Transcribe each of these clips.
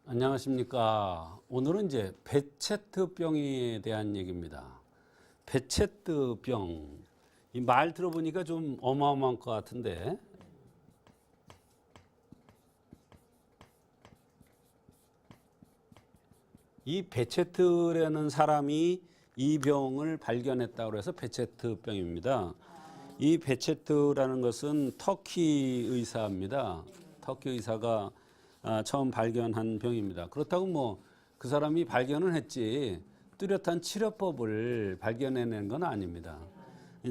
안녕하십니까. 오늘은 이제 베체트병에 대한 얘기입니다. 베체트병. 이 말 들어보니까 좀 어마어마한 것 같은데. 이 베체트라는 사람이 이 병을 발견했다고 해서 베체트병입니다. 이 베체트라는 것은 터키 의사입니다. 터키 의사가 처음 발견한 병입니다. 그렇다고 뭐 그 사람이 발견을 했지 뚜렷한 치료법을 발견해낸 건 아닙니다.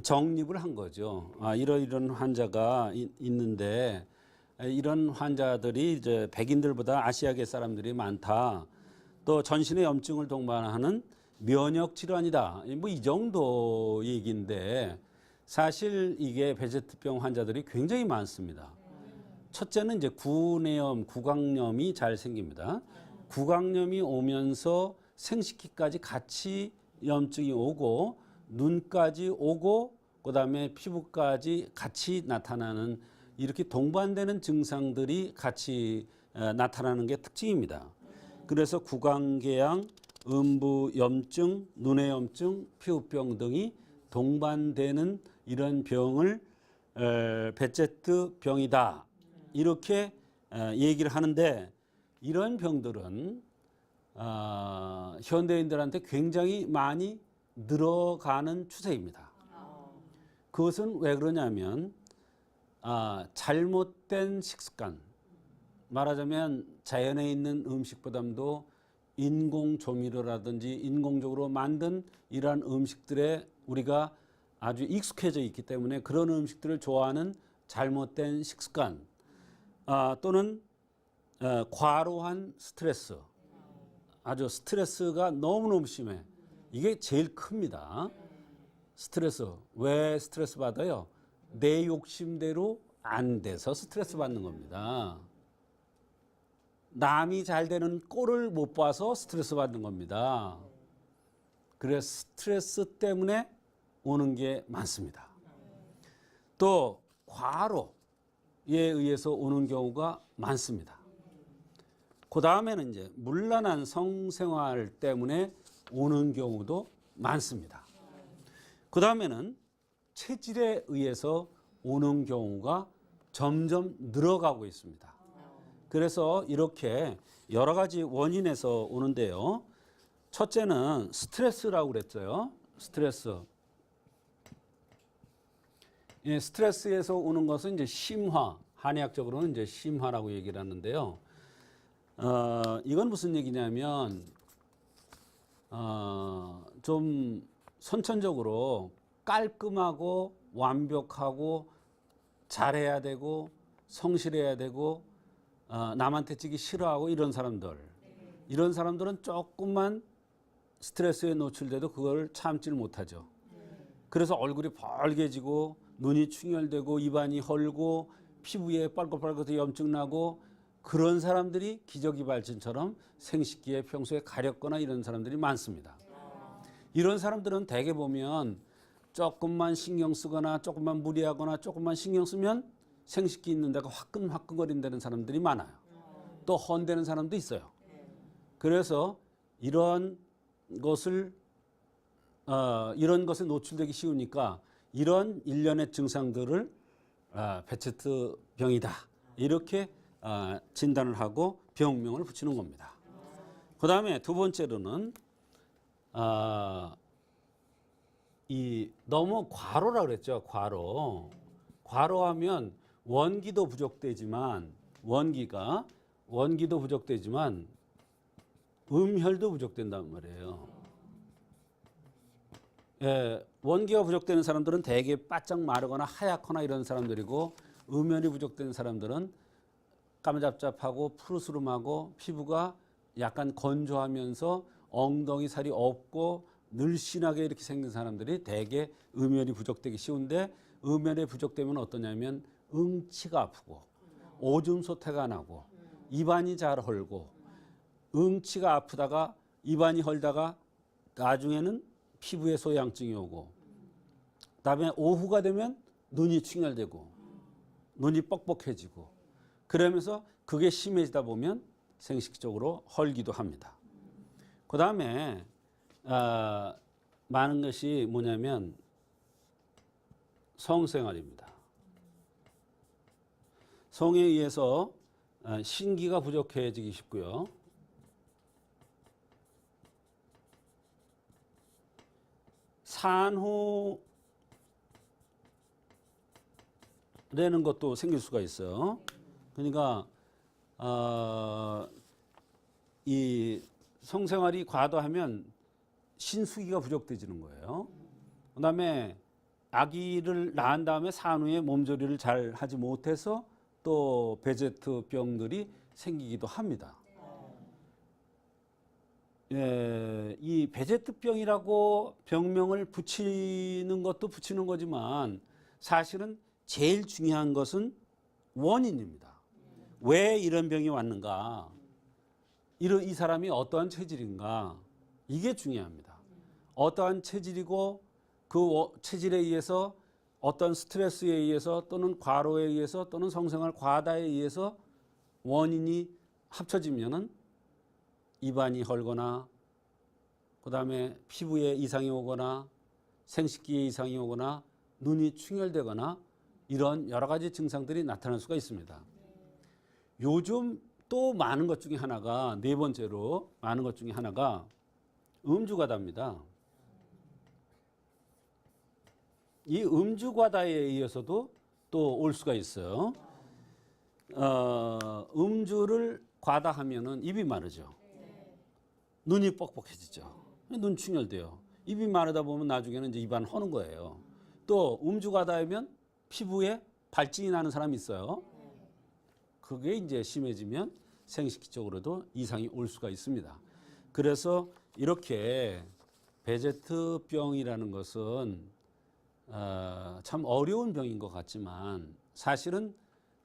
정립을 한 거죠. 이런 환자가 있는데 이런 환자들이 이제 백인들보다 아시아계 사람들이 많다. 또 전신의 염증을 동반하는 면역 질환이다. 뭐 이 정도 얘기인데 사실 이게 베체트병 환자들이 굉장히 많습니다. 첫째는 이제 구내염, 구강염이 잘 생깁니다. 구강염이 오면서 생식기까지 같이 염증이 오고 눈까지 오고 그다음에 피부까지 같이 나타나는 이렇게 동반되는 증상들이 같이 나타나는 게 특징입니다. 그래서 구강궤양, 음부 염증, 눈의 염증, 피부병 등이 동반되는 이런 병을 베체트 병이다. 이렇게 얘기를 하는데 이런 병들은 현대인들한테 굉장히 많이 늘어가는 추세입니다. 그것은 왜 그러냐면 잘못된 식습관, 말하자면 자연에 있는 음식보다도 인공 조미료라든지 인공적으로 만든 이러한 음식들에 우리가 아주 익숙해져 있기 때문에 그런 음식들을 좋아하는 잘못된 식습관 또는 과로한 스트레스, 아주 스트레스가 너무너무 심해. 이게 제일 큽니다. 스트레스. 왜 스트레스 받아요? 내 욕심대로 안 돼서 스트레스 받는 겁니다. 남이 잘 되는 꼴을 못 봐서 스트레스 받는 겁니다. 그래서 스트레스 때문에 오는 게 많습니다. 또 과로에 의해서 오는 경우가 많습니다. 그 다음에는 이제 문란한 성생활 때문에 오는 경우도 많습니다. 그 다음에는 체질에 의해서 오는 경우가 점점 늘어가고 있습니다. 그래서 이렇게 여러 가지 원인에서 오는데요. 첫째는 스트레스라고 그랬어요. 스트레스. 예, 스트레스에서 오는 것은 이제 심화, 한의학적으로는 이제 심화라고 얘기를 하는데요. 이건 무슨 얘기냐면, 좀 선천적으로 깔끔하고 완벽하고 잘해야 되고 성실해야 되고 남한테 찌기 싫어하고 이런 사람들은 조금만 스트레스에 노출돼도 그걸 참지를 못하죠. 그래서 얼굴이 벌개지고 눈이 충혈되고 입안이 헐고 피부에 빨갛빨갛게 염증 나고 그런 사람들이 기저귀발진처럼 생식기에 평소에 가렵거나 이런 사람들이 많습니다. 이런 사람들은 대개 보면 조금만 신경 쓰거나 조금만 무리하거나 조금만 신경 쓰면 생식기 있는 데가 화끈화끈거린다는 사람들이 많아요. 또 헌대는 사람도 있어요. 그래서 이런 것에 노출되기 쉬우니까 이런 일련의 증상들을 베체트병이다. 이렇게 진단을 하고 병명을 붙이는 겁니다. 그 다음에 두 번째로는 너무 과로라 그랬죠. 과로하면 원기도 부족되지만 음혈도 부족된단 말이에요. 예, 원기가 부족되는 사람들은 대개 바짝 마르거나 하얗거나 이런 사람들이고 음혈이 부족된 사람들은 까무잡잡하고 푸르스름하고 피부가 약간 건조하면서 엉덩이 살이 없고 늘씬하게 이렇게 생긴 사람들이 대개 음혈이 부족되기 쉬운데 음혈이 부족되면 어떠냐면 응치가 아프고 오줌 소태가 나고 입안이 잘 헐고 응치가 아프다가 입안이 헐다가 나중에는 피부에 소양증이 오고 그다음에 오후가 되면 눈이 충혈되고 눈이 뻑뻑해지고 그러면서 그게 심해지다 보면 생식적으로 헐기도 합니다. 그 다음에 많은 것이 뭐냐면 성생활입니다. 성에 의해서 신기가 부족해지기 쉽고요. 산후라는 것도 생길 수가 있어요. 그러니까 이 성생활이 과도하면 신수기가 부족해지는 거예요. 그다음에 아기를 낳은 다음에 산후에 몸조리를 잘 하지 못해서 또 베제트병들이 생기기도 합니다. 예, 이 베제트병이라고 병명을 붙이는 것도 붙이는 거지만 사실은 제일 중요한 것은 원인입니다. 왜 이런 병이 왔는가? 이 사람이 어떠한 체질인가? 이게 중요합니다. 어떠한 체질이고 그 체질에 의해서 어떤 스트레스에 의해서 또는 과로에 의해서 또는 성생활 과다에 의해서 원인이 합쳐지면은 입안이 헐거나 그다음에 피부에 이상이 오거나 생식기에 이상이 오거나 눈이 충혈되거나 이런 여러 가지 증상들이 나타날 수가 있습니다. 요즘 또 많은 것 중에 하나가 네 번째로 많은 것 중에 하나가 음주과다입니다. 이 음주과다에 의해서도 또 올 수가 있어요. 음주를 과다하면은 입이 마르죠. 눈이 뻑뻑해지죠. 눈 충혈돼요. 입이 마르다 보면 나중에는 이제 입안 허는 거예요. 또 음주 과다하면 피부에 발진이 나는 사람이 있어요. 그게 이제 심해지면 생식기적으로도 이상이 올 수가 있습니다. 그래서 이렇게 베제트병이라는 것은 참 어려운 병인 것 같지만 사실은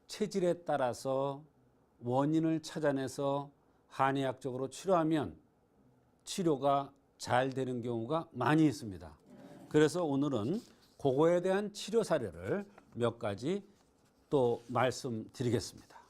체질에 따라서 원인을 찾아내서 한의학적으로 치료하면 치료가 잘 되는 경우가 많이 있습니다. 그래서 오늘은 그거에 대한 치료 사례를 몇 가지 또 말씀드리겠습니다.